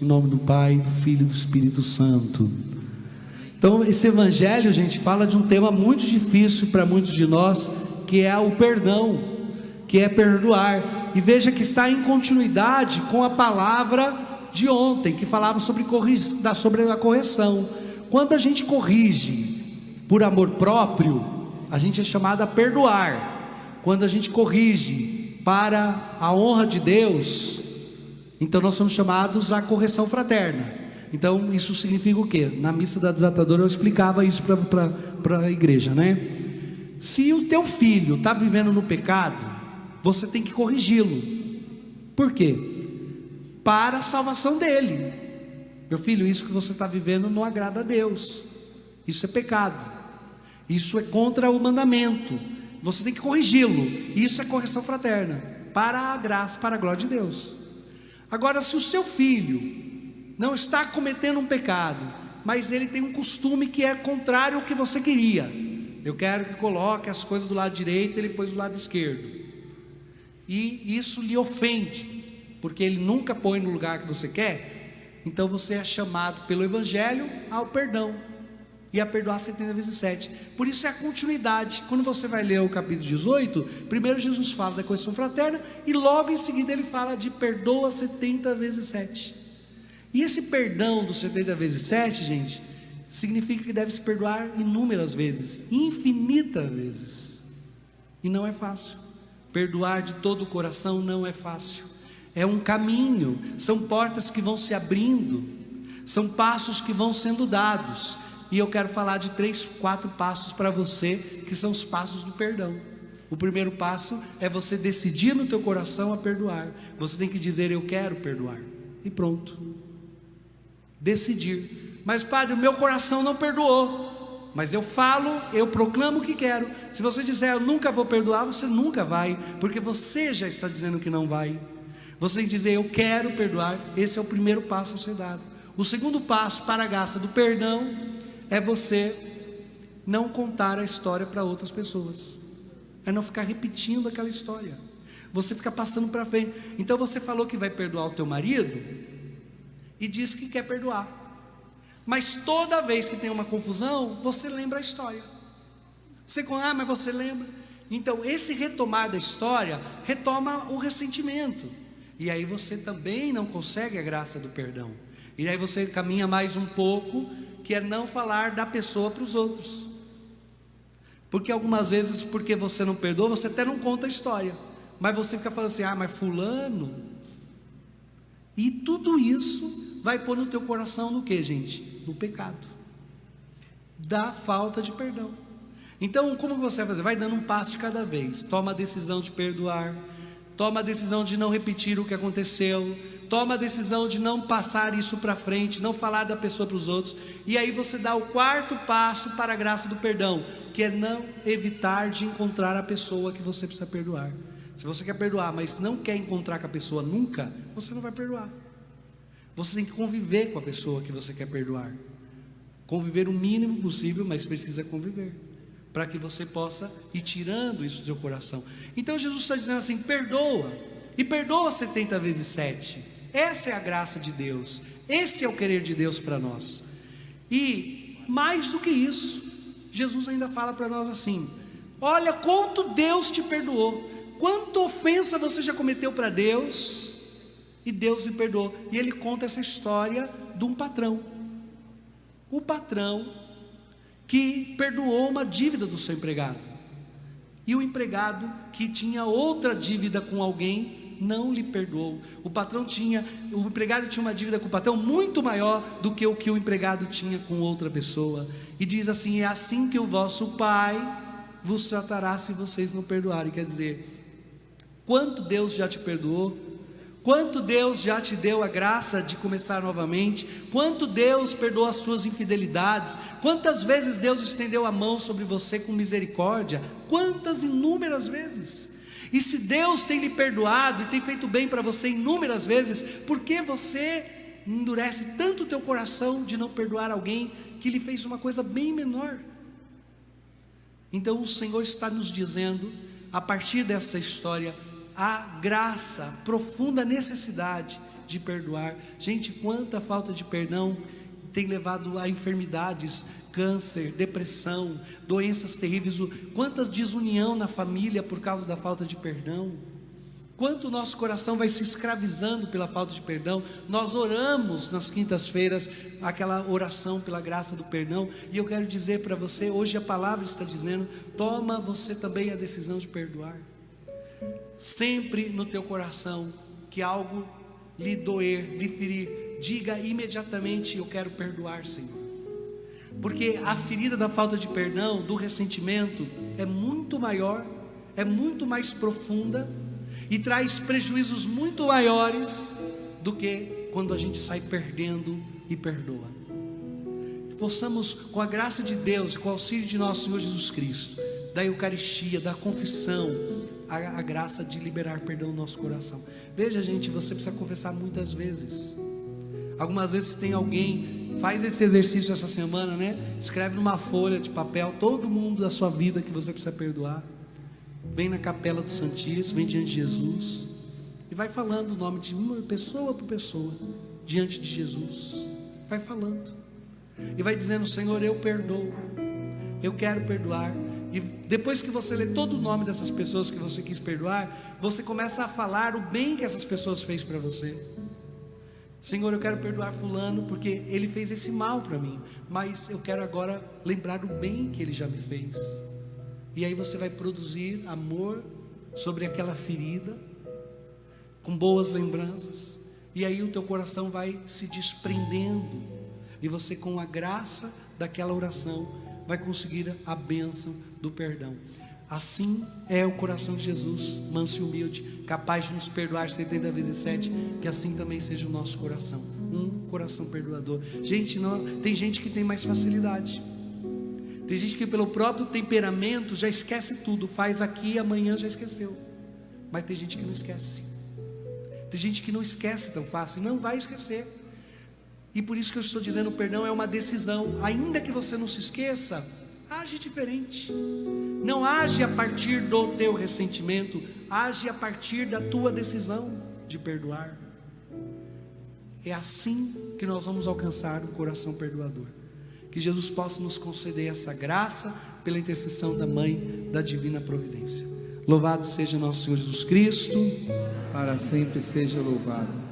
Em nome do Pai, do Filho e do Espírito Santo. Então esse evangelho, gente, fala de um tema muito difícil para muitos de nós, que é o perdão, que é perdoar. E veja que está em continuidade com a palavra de ontem, que falava sobre a correção. Quando a gente corrige por amor próprio, a gente é chamado a perdoar. Quando a gente corrige para a honra de Deus, então nós somos chamados à correção fraterna. Então isso significa o quê? Na missa da desatadora eu explicava isso para a igreja, né? Se o teu filho está vivendo no pecado, você tem que corrigi-lo. Por quê? Para a salvação dele. Meu filho, isso que você está vivendo não agrada a Deus. Isso é pecado. Isso é contra o mandamento. Você tem que corrigi-lo. Isso é correção fraterna, para a graça, para a glória de Deus. Agora, se o seu filho não está cometendo um pecado, mas ele tem um costume que é contrário ao que você queria. Eu quero que coloque as coisas do lado direito, ele pôs do lado esquerdo. E isso lhe ofende, porque ele nunca põe no lugar que você quer. Então você é chamado pelo Evangelho ao perdão, e a perdoar 70 vezes 7. Por isso é a continuidade. Quando você vai ler o capítulo 18, primeiro Jesus fala da correção fraterna, e logo em seguida ele fala de perdoa 70 vezes 7. E esse perdão dos 70 vezes 7, gente, significa que deve se perdoar inúmeras vezes, infinitas vezes. E não é fácil. Perdoar de todo o coração não é fácil. É um caminho, são portas que vão se abrindo, são passos que vão sendo dados. E eu quero falar de 3, 4 passos para você, que são os passos do perdão. O primeiro passo é você decidir no teu coração a perdoar. Você tem que dizer: eu quero perdoar, e pronto. Decidir. Mas padre, o meu coração não perdoou. Mas eu falo, eu proclamo que quero. Se você disser eu nunca vou perdoar, você nunca vai, porque você já está dizendo que não vai. Você tem que dizer eu quero perdoar. Esse é o primeiro passo a ser dado. O segundo passo para a graça do perdão é você não contar a história para outras pessoas, é não ficar repetindo aquela história, você fica passando para frente. Então você falou que vai perdoar o teu marido e diz que quer perdoar, mas toda vez que tem uma confusão, você lembra a história. Mas você lembra. Então esse retomar da história retoma o ressentimento, e aí você também não consegue a graça do perdão. E aí você caminha mais um pouco, que é não falar da pessoa para os outros, porque algumas vezes, porque você não perdoa, você até não conta a história, mas você fica falando assim: mas fulano. E tudo isso vai pôr no teu coração no que, gente? No pecado, da falta de perdão. Então como você vai fazer? Vai dando um passo de cada vez. Toma a decisão de perdoar, toma a decisão de não repetir o que aconteceu, toma a decisão de não passar isso para frente, não falar da pessoa para os outros. E aí você dá o quarto passo para a graça do perdão, que é não evitar de encontrar a pessoa que você precisa perdoar. Se você quer perdoar, mas não quer encontrar com a pessoa nunca, você não vai perdoar. Você tem que conviver com a pessoa que você quer perdoar, conviver o mínimo possível, mas precisa conviver, para que você possa ir tirando isso do seu coração. Então Jesus está dizendo assim: perdoa, e perdoa 70 vezes 7. Essa é a graça de Deus, esse é o querer de Deus para nós. E mais do que isso, Jesus ainda fala para nós assim: olha quanto Deus te perdoou, quanta ofensa você já cometeu para Deus, e Deus lhe perdoou. E ele conta essa história de um patrão, o patrão que perdoou uma dívida do seu empregado, e o empregado que tinha outra dívida com alguém não lhe perdoou. O empregado tinha uma dívida com o patrão muito maior do que o empregado tinha com outra pessoa, e diz assim: é assim que o vosso Pai vos tratará se vocês não perdoarem. Quer dizer, quanto Deus já te perdoou, quanto Deus já te deu a graça de começar novamente, quanto Deus perdoou as tuas infidelidades, quantas vezes Deus estendeu a mão sobre você com misericórdia, quantas inúmeras vezes. E se Deus tem lhe perdoado e tem feito bem para você inúmeras vezes, por que você endurece tanto o teu coração de não perdoar alguém que lhe fez uma coisa bem menor? Então o Senhor está nos dizendo, a partir dessa história, a graça, a profunda necessidade de perdoar. Gente, quanta falta de perdão tem levado a enfermidades, câncer, depressão, doenças terríveis, quantas desunião na família por causa da falta de perdão. Quanto o nosso coração vai se escravizando pela falta de perdão. Nós oramos nas quintas-feiras aquela oração pela graça do perdão, e eu quero dizer para você, hoje a palavra está dizendo: toma você também a decisão de perdoar. Sempre no teu coração que algo lhe doer, lhe ferir, diga imediatamente: eu quero perdoar, Senhor. Porque a ferida da falta de perdão, do ressentimento, é muito maior, é muito mais profunda, e traz prejuízos muito maiores do que quando a gente sai perdendo e perdoa. Possamos, com a graça de Deus, com o auxílio de nosso Senhor Jesus Cristo, da Eucaristia, da confissão, a graça de liberar perdão no nosso coração. Veja, gente, você precisa confessar muitas vezes. Algumas vezes tem alguém, faz esse exercício essa semana, né? Escreve numa folha de papel todo mundo da sua vida que você precisa perdoar. Vem na capela do Santíssimo, vem diante de Jesus e vai falando o nome de uma pessoa por pessoa diante de Jesus. Vai falando e vai dizendo: Senhor, eu perdoo, eu quero perdoar. E depois que você lê todo o nome dessas pessoas que você quis perdoar, você começa a falar o bem que essas pessoas fez para você. Senhor, eu quero perdoar fulano porque ele fez esse mal para mim, mas eu quero agora lembrar o bem que ele já me fez. E aí você vai produzir amor sobre aquela ferida, com boas lembranças, e aí o teu coração vai se desprendendo, e você, com a graça daquela oração, vai conseguir a bênção do perdão. Assim é o coração de Jesus, manso e humilde, capaz de nos perdoar 70 vezes 7, que assim também seja o nosso coração, um coração perdoador. Gente, não, tem gente que tem mais facilidade. Tem gente que pelo próprio temperamento já esquece tudo, faz aqui e amanhã já esqueceu. Mas tem gente que não esquece. Tem gente que não esquece tão fácil, não vai esquecer. E por isso que eu estou dizendo, o perdão é uma decisão. Ainda que você não se esqueça, age diferente. Não age a partir do teu ressentimento, age a partir da tua decisão de perdoar. É assim que nós vamos alcançar um coração perdoador. Que Jesus possa nos conceder essa graça pela intercessão da Mãe da Divina Providência. Louvado seja nosso Senhor Jesus Cristo. Para sempre seja louvado.